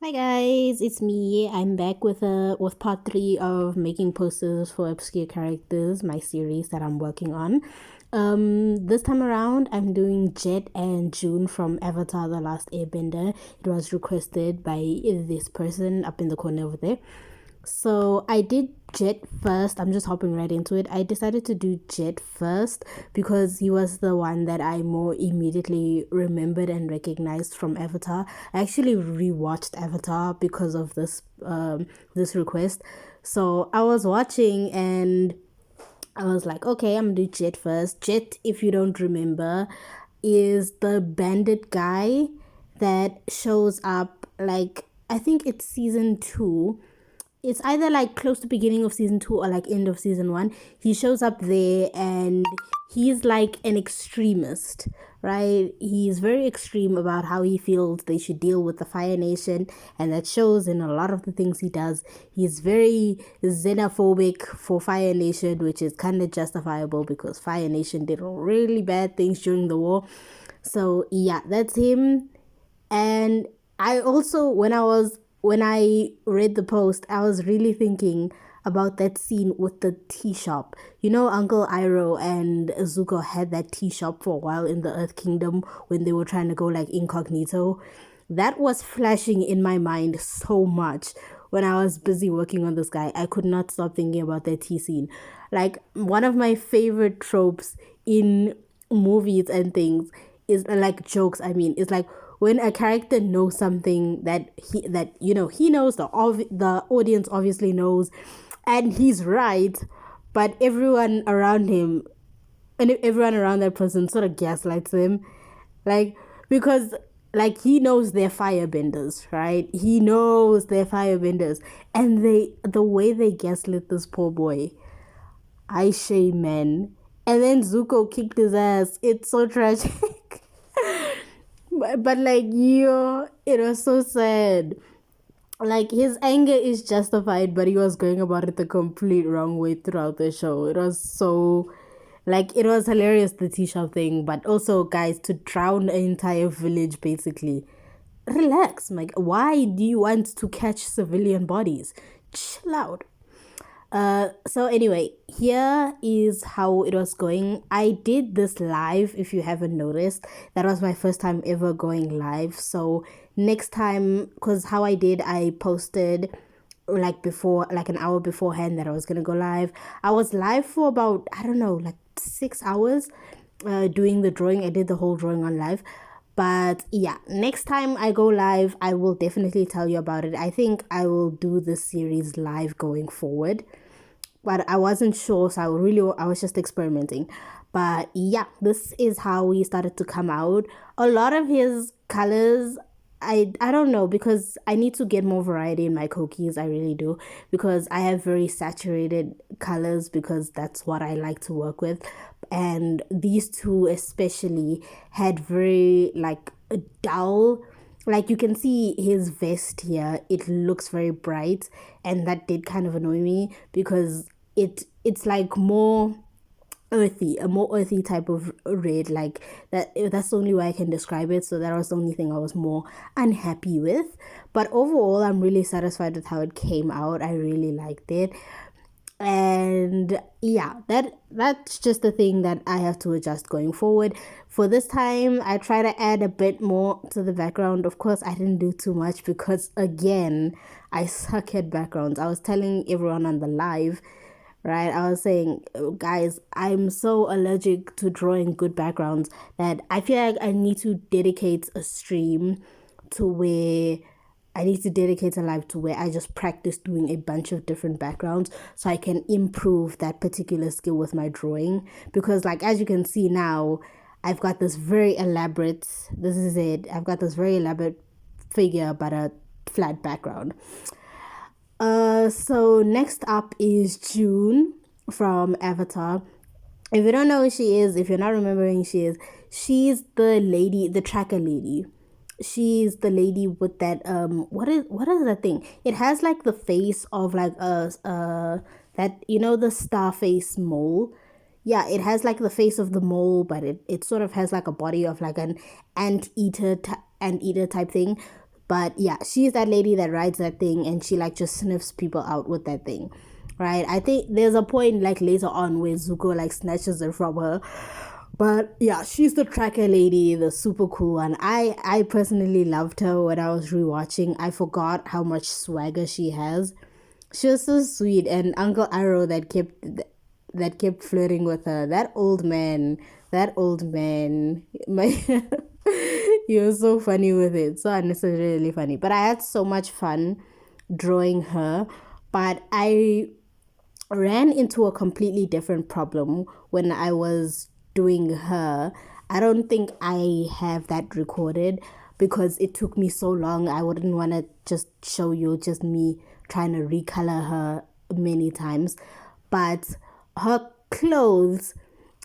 Hi guys, it's me. I'm back with part three of making posters for obscure characters, my series that I'm working on. This time around, I'm doing Jet and June from Avatar: The Last Airbender. It was requested by this person up in the corner over there. So I did Jet first. I'm just hopping right into it. I decided to do Jet first because he was the one that I more immediately remembered and recognized from Avatar. I actually rewatched Avatar because of this request. So I was watching and I was like, okay, I'm gonna do Jet first. Jet, if you don't remember, is the bandit guy that shows up like I think it's season two. It's either like close to beginning of season two or like end of season one. He shows up there and he's like an extremist, right? He's very extreme about how he feels they should deal with the Fire Nation, and that shows in a lot of the things he does. He's very xenophobic for Fire Nation, which is kind of justifiable because Fire Nation did really bad things during the war. So yeah, that's him. And I also, when I read the post, I was really thinking about that scene with the tea shop. You know, Uncle Iroh and Zuko had that tea shop for a while in the Earth Kingdom when they were trying to go like incognito. That was flashing in my mind so much when I was busy working on this guy. I could not stop thinking about that tea scene. Like, one of my favorite tropes in movies and things is like jokes. I mean, it's like when a character knows something he knows, the audience obviously knows, and he's right, but everyone around that person sort of gaslights him, like, because like he knows they're firebenders, right? He knows they're firebenders, and the way they gaslit this poor boy, I shame men. And then Zuko kicked his ass. It's so tragic. But like, it was so sad. Like, his anger is justified, but he was going about it the complete wrong way throughout the show. It was so, like, it was hilarious, the t-shirt thing, but also, guys, to drown an entire village, basically. Relax, like, why do you want to catch civilian bodies? Chill out. So anyway, here is how it was going. I did this live, if you haven't noticed. That was my first time ever going live. So next time, because how I posted like before, like an hour beforehand that I was gonna go live. I was live for about, I don't know, like 6 hours, doing the drawing. I did the whole drawing on live. But yeah, next time I go live, I will definitely tell you about it. I think I will do this series live going forward, but I wasn't sure, so I was just experimenting. But yeah, this is how he started to come out. A lot of his colors, I don't know, because I need to get more variety in my cookies. I really do, because I have very saturated colors because that's what I like to work with, and these two especially had very like a dull, like you can see his vest here, it looks very bright, and that did kind of annoy me because it's like more earthy, a more earthy type of red, like that's the only way I can describe it. So that was the only thing I was more unhappy with, but overall I'm really satisfied with how it came out. I really liked it. And yeah, that's just the thing that I have to adjust going forward. For this time, I try to add a bit more to the background. Of course, I didn't do too much because again, I suck at backgrounds. I was telling everyone on the live, right? I was saying, guys, I'm so allergic to drawing good backgrounds that I feel like I need to dedicate a stream to where I need to dedicate a life to where I just practice doing a bunch of different backgrounds so I can improve that particular skill with my drawing. Because, like, as you can see now, I've got this very elaborate, this is it, I've got this very elaborate figure but a flat background. So next up is June from Avatar. If you don't know who she is, if you're not remembering who she is, she's the lady, the tracker lady. She's the lady with that what is that thing? It has like the face of like that, the star face mole. Yeah, it has like the face of the mole, but it sort of has like a body of like an anteater type thing. But yeah, she's that lady that rides that thing and she like just sniffs people out with that thing, right? I think there's a point like later on where Zuko like snatches it from her. But yeah, she's the tracker lady, the super cool one. I personally loved her when I was rewatching. I forgot how much swagger she has. She was so sweet, and Uncle Arrow that kept flirting with her. That old man, my he was so funny with it, so unnecessarily funny. But I had so much fun drawing her. But I ran into a completely different problem when I was doing her. I don't think I have that recorded because it took me so long. I wouldn't want to just show you just me trying to recolor her many times. But her clothes,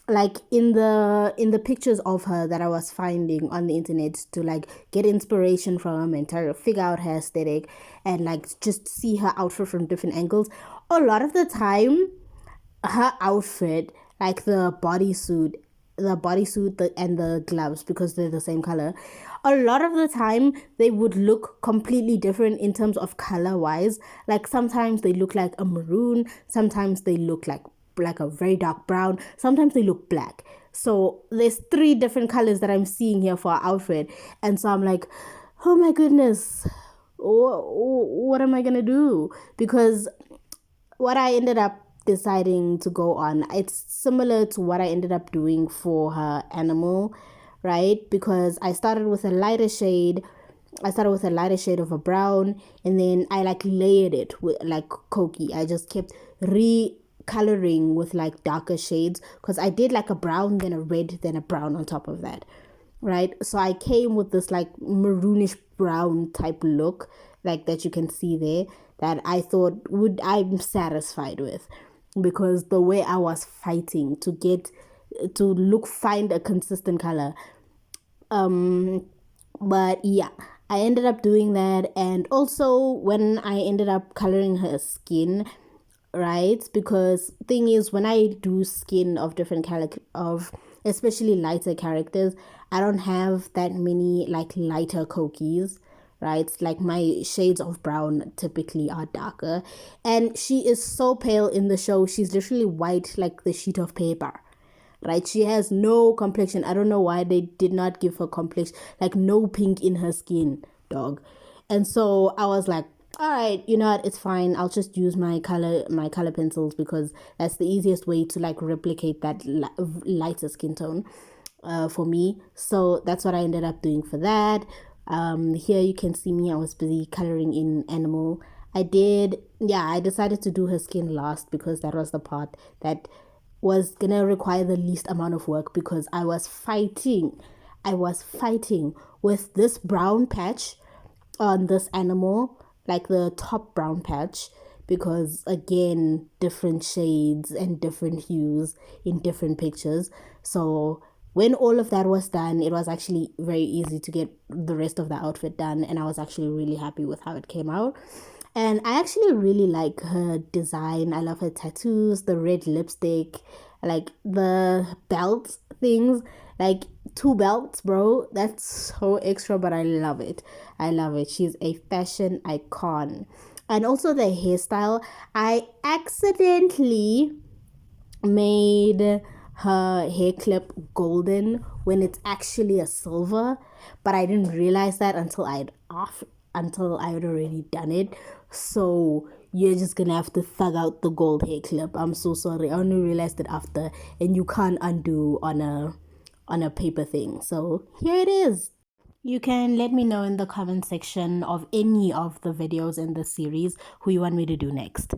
like in the pictures of her that I was finding on the internet to like get inspiration from and try to figure out her aesthetic and like just see her outfit from different angles, a lot of the time her outfit, like and the gloves, because they're the same color, a lot of the time they would look completely different in terms of color wise. Like sometimes they look like a maroon, sometimes they look like a very dark brown, sometimes they look black. So there's three different colors that I'm seeing here for our outfit, and so I'm like, oh my goodness, what am I gonna do? Because what I ended up deciding to go on, it's similar to what I ended up doing for her animal, right? Because I started with a lighter shade. I started with a lighter shade of a brown, and then I like layered it with like Koki. I just kept recoloring with like darker shades because I did like a brown, then a red, then a brown on top of that, right? So I came with this like maroonish brown type look, like that you can see there, that I thought I'm satisfied with, because the way I was fighting to get to find a consistent color. But yeah, I ended up doing that. And also when I ended up coloring her skin, right? Because thing is, when I do skin of different of especially lighter characters, I don't have that many like lighter Kokis, right? Like my shades of brown typically are darker, and she is so pale in the show. She's literally white like the sheet of paper, right? She has no complexion. I don't know why they did not give her complexion, like no pink in her skin, dog. And so I was like, all right, you know what, it's fine, I'll just use my color pencils, because that's the easiest way to like replicate that lighter skin tone for me. So that's what I ended up doing for that. Here you can see me, I was busy coloring in animal. I decided to do her skin last because that was the part that was gonna require the least amount of work, because I was fighting with this brown patch on this animal, like the top brown patch, because again, different shades and different hues in different pictures. So when all of that was done, it was actually very easy to get the rest of the outfit done, and I was actually really happy with how it came out. And I actually really like her design. I love her tattoos, the red lipstick, like the belt things, like 2 belts, bro. That's so extra, but I love it. I love it. She's a fashion icon. And also the hairstyle, I accidentally made her hair clip golden when it's actually a silver, but I didn't realize that until I had already done it. So you're just gonna have to thug out the gold hair clip. I'm so sorry. I only realized it after, and you can't undo on a paper thing. So here it is. You can let me know in the comment section of any of the videos in the series who you want me to do next.